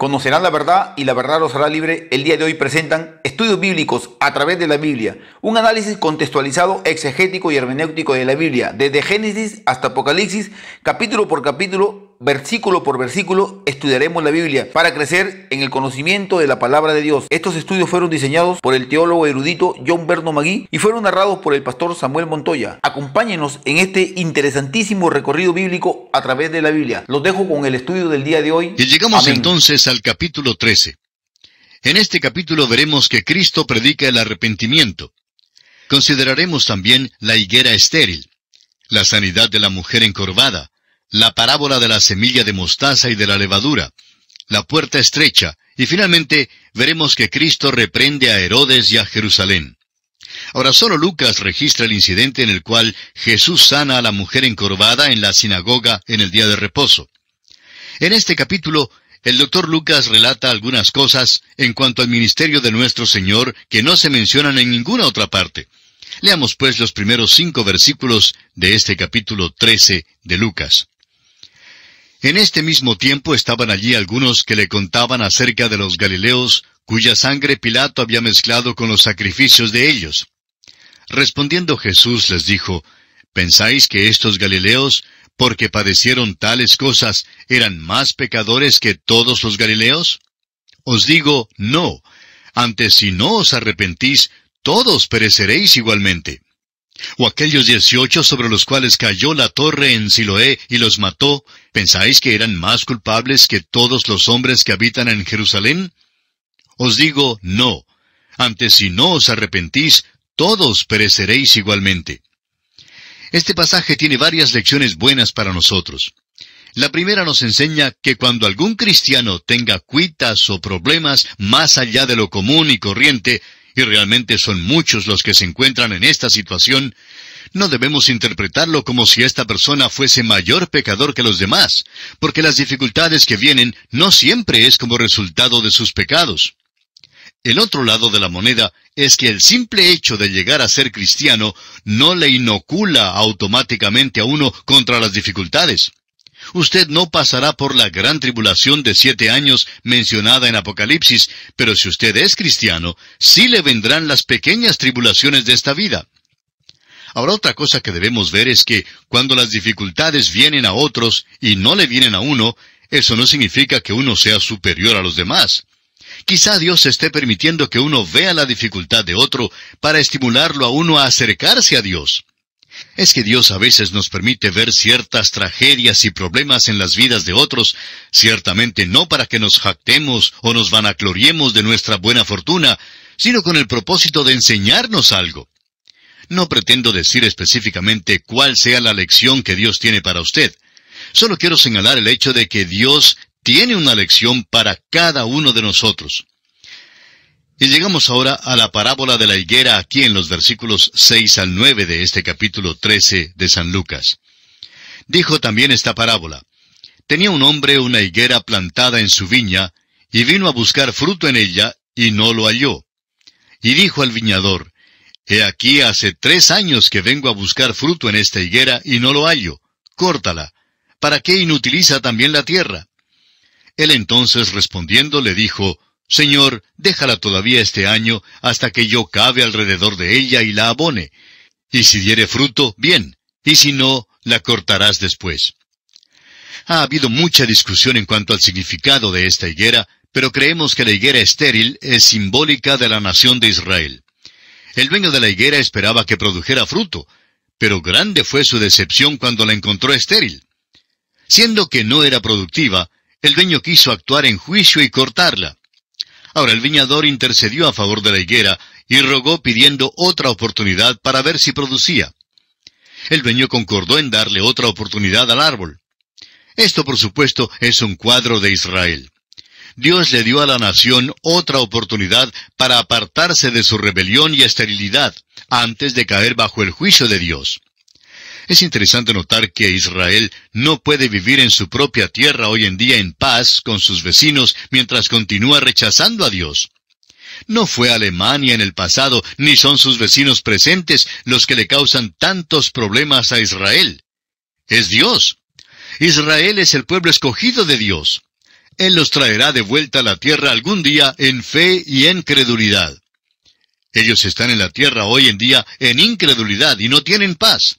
Conocerán la verdad y la verdad los hará libre. El día de hoy presentan estudios bíblicos a través de la Biblia, un análisis contextualizado, exegético y hermenéutico de la Biblia, desde Génesis hasta Apocalipsis, capítulo por capítulo, versículo por versículo, estudiaremos la Biblia para crecer en el conocimiento de la palabra de Dios. Estos estudios fueron diseñados por el teólogo erudito John Berno Magui y fueron narrados por el pastor Samuel Montoya. Acompáñenos en este interesantísimo recorrido bíblico a través de la Biblia. Los dejo con el estudio del día de hoy. Y llegamos Amén. Entonces al capítulo 13. En este capítulo veremos que Cristo predica el arrepentimiento. Consideraremos también la higuera estéril, la sanidad de la mujer encorvada, la parábola de la semilla de mostaza y de la levadura, la puerta estrecha, y finalmente veremos que Cristo reprende a Herodes y a Jerusalén. Ahora solo Lucas registra el incidente en el cual Jesús sana a la mujer encorvada en la sinagoga en el día de reposo. En este capítulo, el doctor Lucas relata algunas cosas en cuanto al ministerio de nuestro Señor que no se mencionan en ninguna otra parte. Leamos pues los primeros 5 versículos de este capítulo 13 de Lucas. En este mismo tiempo estaban allí algunos que le contaban acerca de los Galileos, cuya sangre Pilato había mezclado con los sacrificios de ellos. Respondiendo Jesús les dijo, ¿pensáis que estos Galileos, porque padecieron tales cosas, eran más pecadores que todos los Galileos? Os digo, no. Antes, si no os arrepentís, todos pereceréis igualmente. ¿O aquellos 18 sobre los cuales cayó la torre en Siloé y los mató, pensáis que eran más culpables que todos los hombres que habitan en Jerusalén? Os digo, no. Antes, si no os arrepentís, todos pereceréis igualmente. Este pasaje tiene varias lecciones buenas para nosotros. La primera nos enseña que cuando algún cristiano tenga cuitas o problemas más allá de lo común y corriente, y realmente son muchos los que se encuentran en esta situación, no debemos interpretarlo como si esta persona fuese mayor pecador que los demás, porque las dificultades que vienen no siempre es como resultado de sus pecados. El otro lado de la moneda es que el simple hecho de llegar a ser cristiano no le inocula automáticamente a uno contra las dificultades. Usted no pasará por la gran tribulación de 7 años mencionada en Apocalipsis, pero si usted es cristiano, sí le vendrán las pequeñas tribulaciones de esta vida. Ahora otra cosa que debemos ver es que cuando las dificultades vienen a otros y no le vienen a uno, eso no significa que uno sea superior a los demás. Quizá Dios esté permitiendo que uno vea la dificultad de otro para estimularlo a uno a acercarse a Dios. Es que Dios a veces nos permite ver ciertas tragedias y problemas en las vidas de otros, ciertamente no para que nos jactemos o nos vanagloriemos de nuestra buena fortuna, sino con el propósito de enseñarnos algo. No pretendo decir específicamente cuál sea la lección que Dios tiene para usted. Solo quiero señalar el hecho de que Dios tiene una lección para cada uno de nosotros. Y llegamos ahora a la parábola de la higuera aquí en los versículos 6 al 9 de este capítulo 13 de San Lucas. Dijo también esta parábola: tenía un hombre una higuera plantada en su viña, y vino a buscar fruto en ella, y no lo halló. Y dijo al viñador: he aquí hace 3 años que vengo a buscar fruto en esta higuera, y no lo hallo. Córtala. ¿Para qué inutiliza también la tierra? Él entonces respondiendo le dijo: Señor, déjala todavía este año, hasta que yo cave alrededor de ella y la abone. Y si diere fruto, bien, y si no, la cortarás después. Ha habido mucha discusión en cuanto al significado de esta higuera, pero creemos que la higuera estéril es simbólica de la nación de Israel. El dueño de la higuera esperaba que produjera fruto, pero grande fue su decepción cuando la encontró estéril. Siendo que no era productiva, el dueño quiso actuar en juicio y cortarla. Ahora el viñador intercedió a favor de la higuera y rogó pidiendo otra oportunidad para ver si producía. El dueño concordó en darle otra oportunidad al árbol. Esto, por supuesto, es un cuadro de Israel. Dios le dio a la nación otra oportunidad para apartarse de su rebelión y esterilidad, antes de caer bajo el juicio de Dios. Es interesante notar que Israel no puede vivir en su propia tierra hoy en día en paz con sus vecinos mientras continúa rechazando a Dios. No fue Alemania en el pasado, ni son sus vecinos presentes los que le causan tantos problemas a Israel. Es Dios. Israel es el pueblo escogido de Dios. Él los traerá de vuelta a la tierra algún día en fe y en credulidad. Ellos están en la tierra hoy en día en incredulidad y no tienen paz.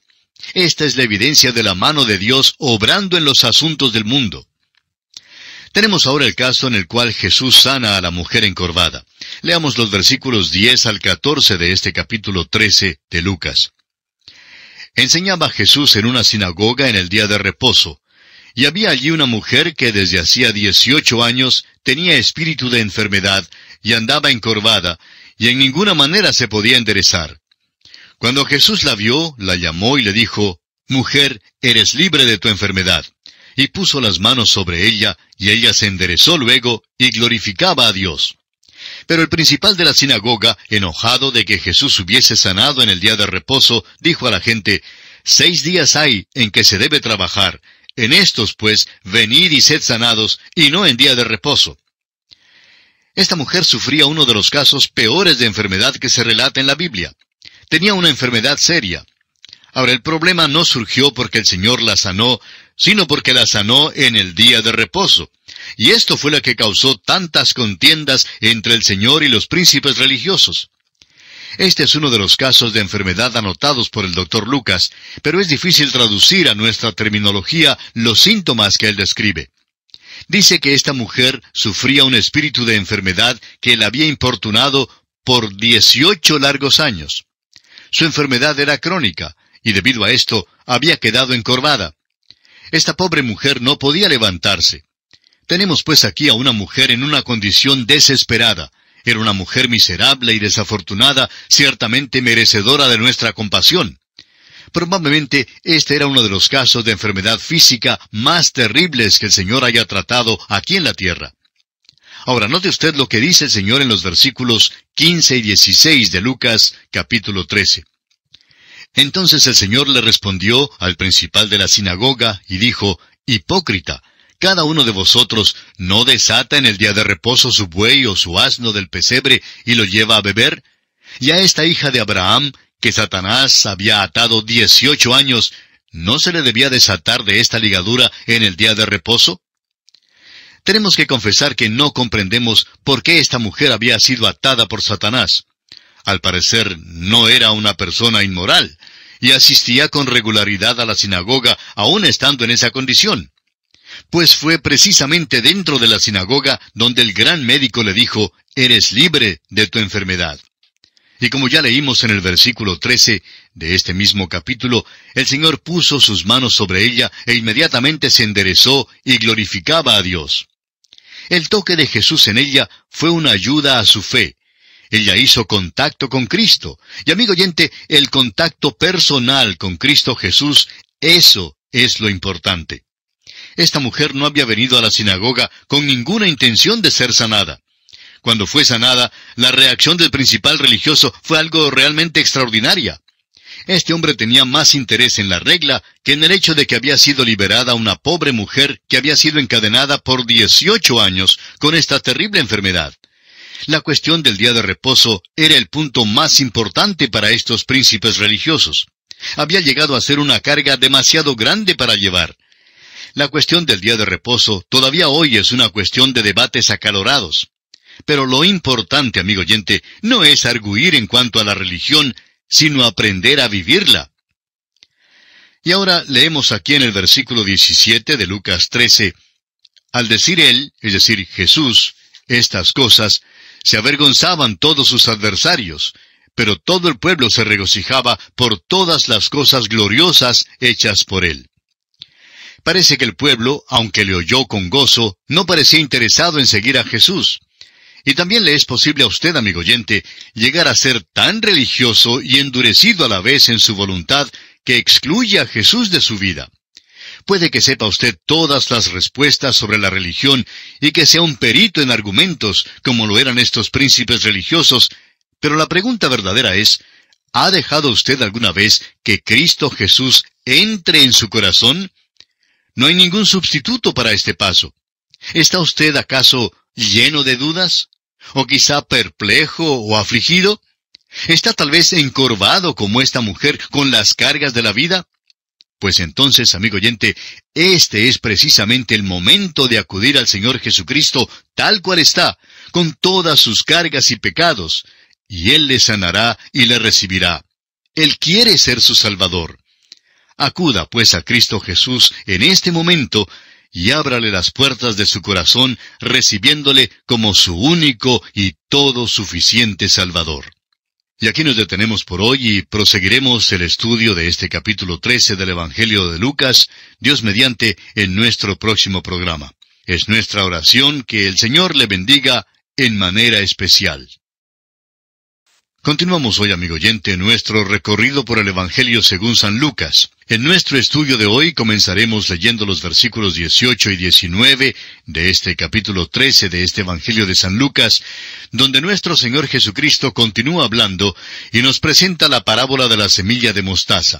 Esta es la evidencia de la mano de Dios obrando en los asuntos del mundo. Tenemos ahora el caso en el cual Jesús sana a la mujer encorvada. Leamos los versículos 10 al 14 de este capítulo 13 de Lucas. Enseñaba Jesús en una sinagoga en el día de reposo, y había allí una mujer que desde hacía 18 años tenía espíritu de enfermedad y andaba encorvada, y en ninguna manera se podía enderezar. Cuando Jesús la vio, la llamó y le dijo, «Mujer, eres libre de tu enfermedad». Y puso las manos sobre ella, y ella se enderezó luego, y glorificaba a Dios. Pero el principal de la sinagoga, enojado de que Jesús hubiese sanado en el día de reposo, dijo a la gente, «6 días hay en que se debe trabajar. En estos, pues, venid y sed sanados, y no en día de reposo». Esta mujer sufría uno de los casos peores de enfermedad que se relata en la Biblia. Tenía una enfermedad seria. Ahora, el problema no surgió porque el Señor la sanó, sino porque la sanó en el día de reposo. Y esto fue lo que causó tantas contiendas entre el Señor y los príncipes religiosos. Este es uno de los casos de enfermedad anotados por el Dr. Lucas, pero es difícil traducir a nuestra terminología los síntomas que él describe. Dice que esta mujer sufría un espíritu de enfermedad que la había importunado por 18 largos años. Su enfermedad era crónica, y debido a esto había quedado encorvada. Esta pobre mujer no podía levantarse. Tenemos pues aquí a una mujer en una condición desesperada. Era una mujer miserable y desafortunada, ciertamente merecedora de nuestra compasión. Probablemente este era uno de los casos de enfermedad física más terribles que el Señor haya tratado aquí en la tierra. Ahora, note usted lo que dice el Señor en los versículos 15 y 16 de Lucas, capítulo 13. Entonces el Señor le respondió al principal de la sinagoga y dijo, «Hipócrita, cada uno de vosotros no desata en el día de reposo su buey o su asno del pesebre y lo lleva a beber. Y a esta hija de Abraham, que Satanás había atado 18 años, ¿no se le debía desatar de esta ligadura en el día de reposo?» Tenemos que confesar que no comprendemos por qué esta mujer había sido atada por Satanás. Al parecer, no era una persona inmoral, y asistía con regularidad a la sinagoga, aún estando en esa condición. Pues fue precisamente dentro de la sinagoga donde el gran médico le dijo, «Eres libre de tu enfermedad». Y como ya leímos en el versículo 13 de este mismo capítulo, el Señor puso sus manos sobre ella e inmediatamente se enderezó y glorificaba a Dios. El toque de Jesús en ella fue una ayuda a su fe. Ella hizo contacto con Cristo. Y amigo oyente, el contacto personal con Cristo Jesús, eso es lo importante. Esta mujer no había venido a la sinagoga con ninguna intención de ser sanada. Cuando fue sanada, la reacción del principal religioso fue algo realmente extraordinaria. Este hombre tenía más interés en la regla que en el hecho de que había sido liberada una pobre mujer que había sido encadenada por 18 años con esta terrible enfermedad. La cuestión del día de reposo era el punto más importante para estos príncipes religiosos. Había llegado a ser una carga demasiado grande para llevar. La cuestión del día de reposo todavía hoy es una cuestión de debates acalorados. Pero lo importante, amigo oyente, no es arguir en cuanto a la religión, sino aprender a vivirla. Y ahora leemos aquí en el versículo 17 de Lucas 13, «Al decir él, es decir, Jesús, estas cosas, se avergonzaban todos sus adversarios, pero todo el pueblo se regocijaba por todas las cosas gloriosas hechas por él». Parece que el pueblo, aunque le oyó con gozo, no parecía interesado en seguir a Jesús. Y también le es posible a usted, amigo oyente, llegar a ser tan religioso y endurecido a la vez en su voluntad que excluye a Jesús de su vida. Puede que sepa usted todas las respuestas sobre la religión y que sea un perito en argumentos, como lo eran estos príncipes religiosos, pero la pregunta verdadera es, ¿ha dejado usted alguna vez que Cristo Jesús entre en su corazón? No hay ningún sustituto para este paso. ¿Está usted acaso lleno de dudas? ¿O quizá perplejo o afligido? ¿Está tal vez encorvado como esta mujer con las cargas de la vida? Pues entonces, amigo oyente, este es precisamente el momento de acudir al Señor Jesucristo tal cual está, con todas sus cargas y pecados, y Él le sanará y le recibirá. Él quiere ser su Salvador. Acuda pues a Cristo Jesús en este momento y ábrale las puertas de su corazón, recibiéndole como su único y todo suficiente Salvador. Y aquí nos detenemos por hoy y proseguiremos el estudio de este capítulo 13 del Evangelio de Lucas, Dios mediante, en nuestro próximo programa. Es nuestra oración que el Señor le bendiga en manera especial. Continuamos hoy, amigo oyente, nuestro recorrido por el Evangelio según San Lucas. En nuestro estudio de hoy comenzaremos leyendo los versículos 18 y 19 de este capítulo 13 de este Evangelio de San Lucas, donde nuestro Señor Jesucristo continúa hablando y nos presenta la parábola de la semilla de mostaza.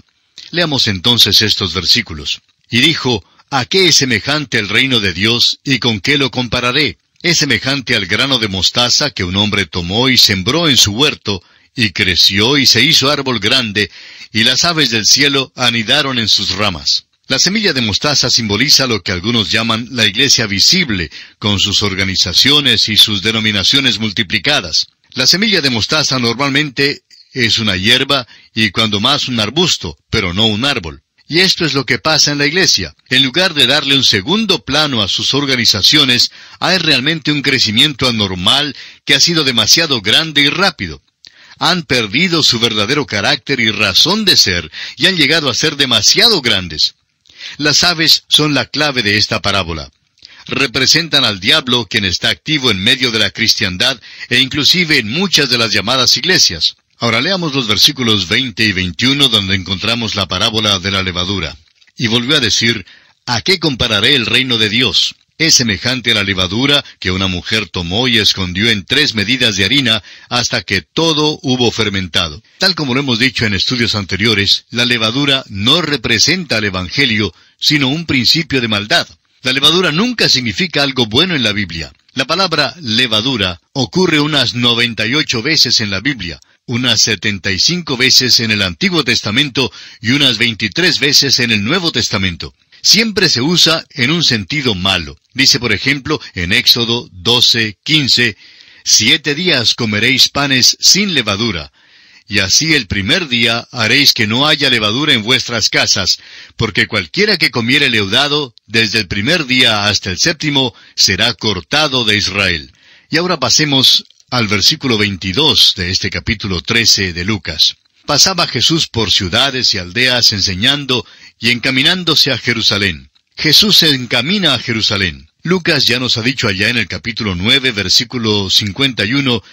Leamos entonces estos versículos. Y dijo, ¿a qué es semejante el reino de Dios y con qué lo compararé? Es semejante al grano de mostaza que un hombre tomó y sembró en su huerto, y creció y se hizo árbol grande, y las aves del cielo anidaron en sus ramas. La semilla de mostaza simboliza lo que algunos llaman la iglesia visible, con sus organizaciones y sus denominaciones multiplicadas. La semilla de mostaza normalmente es una hierba y cuando más un arbusto, pero no un árbol. Y esto es lo que pasa en la iglesia. En lugar de darle un segundo plano a sus organizaciones, hay realmente un crecimiento anormal que ha sido demasiado grande y rápido. Han perdido su verdadero carácter y razón de ser, y han llegado a ser demasiado grandes. Las aves son la clave de esta parábola. Representan al diablo, quien está activo en medio de la cristiandad, e inclusive en muchas de las llamadas iglesias. Ahora leamos los versículos 20 y 21, donde encontramos la parábola de la levadura. Y volvió a decir, ¿a qué compararé el reino de Dios? Es semejante a la levadura que una mujer tomó y escondió en 3 medidas de harina hasta que todo hubo fermentado. Tal como lo hemos dicho en estudios anteriores, la levadura no representa al Evangelio, sino un principio de maldad. La levadura nunca significa algo bueno en la Biblia. La palabra levadura ocurre unas 98 veces en la Biblia, unas 75 veces en el Antiguo Testamento y unas 23 veces en el Nuevo Testamento. Siempre se usa en un sentido malo. Dice, por ejemplo, en Éxodo 12:15, 7 días comeréis panes sin levadura, y así el primer día haréis que no haya levadura en vuestras casas, porque cualquiera que comiere leudado, desde el primer día hasta el 7º, será cortado de Israel. Y ahora pasemos al versículo 22 de este capítulo 13 de Lucas. Pasaba Jesús por ciudades y aldeas enseñando y encaminándose a Jerusalén. Jesús se encamina a Jerusalén. Lucas ya nos ha dicho allá en el capítulo 9, versículo 51,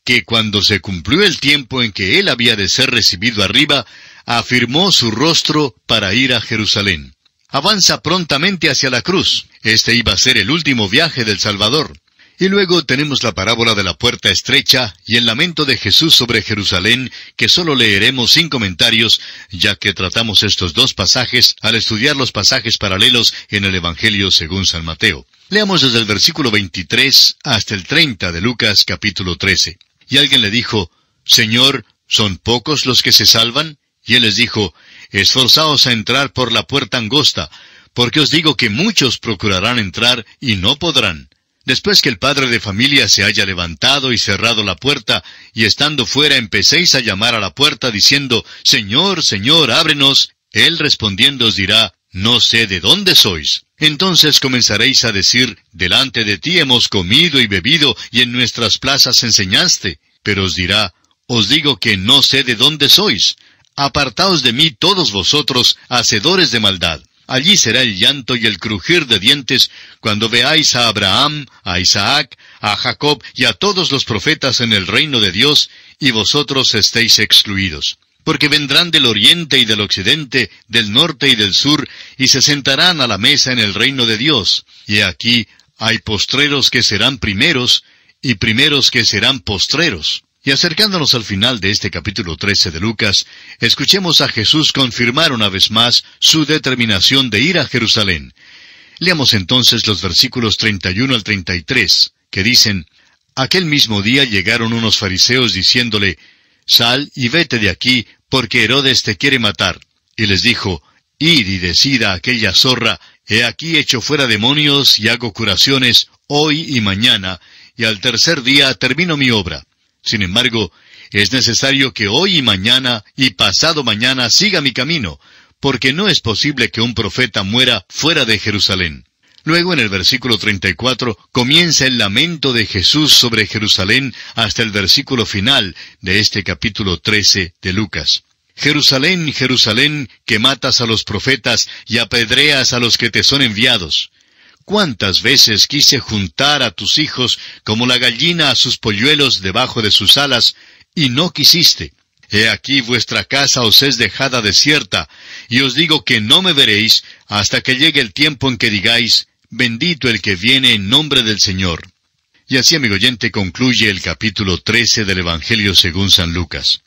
que cuando se cumplió el tiempo en que él había de ser recibido arriba, afirmó su rostro para ir a Jerusalén. Avanza prontamente hacia la cruz. Este iba a ser el último viaje del Salvador. Y luego tenemos la parábola de la puerta estrecha y el lamento de Jesús sobre Jerusalén, que solo leeremos sin comentarios, ya que tratamos estos dos pasajes al estudiar los pasajes paralelos en el Evangelio según San Mateo. Leamos desde el versículo 23 hasta el 30 de Lucas capítulo 13. Y alguien le dijo, Señor, ¿son pocos los que se salvan? Y él les dijo, esforzaos a entrar por la puerta angosta, porque os digo que muchos procurarán entrar y no podrán. Después que el padre de familia se haya levantado y cerrado la puerta, y estando fuera empecéis a llamar a la puerta diciendo, Señor, Señor, ábrenos, él respondiendo os dirá, no sé de dónde sois. Entonces comenzaréis a decir, delante de ti hemos comido y bebido, y en nuestras plazas enseñaste. Pero os dirá, os digo que no sé de dónde sois. Apartaos de mí todos vosotros, hacedores de maldad. Allí será el llanto y el crujir de dientes cuando veáis a Abraham, a Isaac, a Jacob y a todos los profetas en el reino de Dios, y vosotros estéis excluidos. Porque vendrán del oriente y del occidente, del norte y del sur, y se sentarán a la mesa en el reino de Dios. Y aquí hay postreros que serán primeros, y primeros que serán postreros. Y acercándonos al final de este capítulo 13 de Lucas, escuchemos a Jesús confirmar una vez más su determinación de ir a Jerusalén. Leamos entonces los versículos 31 al 33, que dicen, Aquel mismo día llegaron unos fariseos diciéndole, Sal y vete de aquí, porque Herodes te quiere matar. Y les dijo, Id y decid a aquella zorra, he aquí echo fuera demonios y hago curaciones hoy y mañana, y al tercer día termino mi obra. Sin embargo, es necesario que hoy y mañana y pasado mañana siga mi camino, porque no es posible que un profeta muera fuera de Jerusalén. Luego, en el versículo 34, comienza el lamento de Jesús sobre Jerusalén hasta el versículo final de este capítulo 13 de Lucas. Jerusalén, Jerusalén, que matas a los profetas y apedreas a los que te son enviados. ¿Cuántas veces quise juntar a tus hijos como la gallina a sus polluelos debajo de sus alas, y no quisiste? He aquí vuestra casa os es dejada desierta, y os digo que no me veréis hasta que llegue el tiempo en que digáis, bendito el que viene en nombre del Señor. Y así, amigo oyente, concluye el capítulo 13 del Evangelio según San Lucas.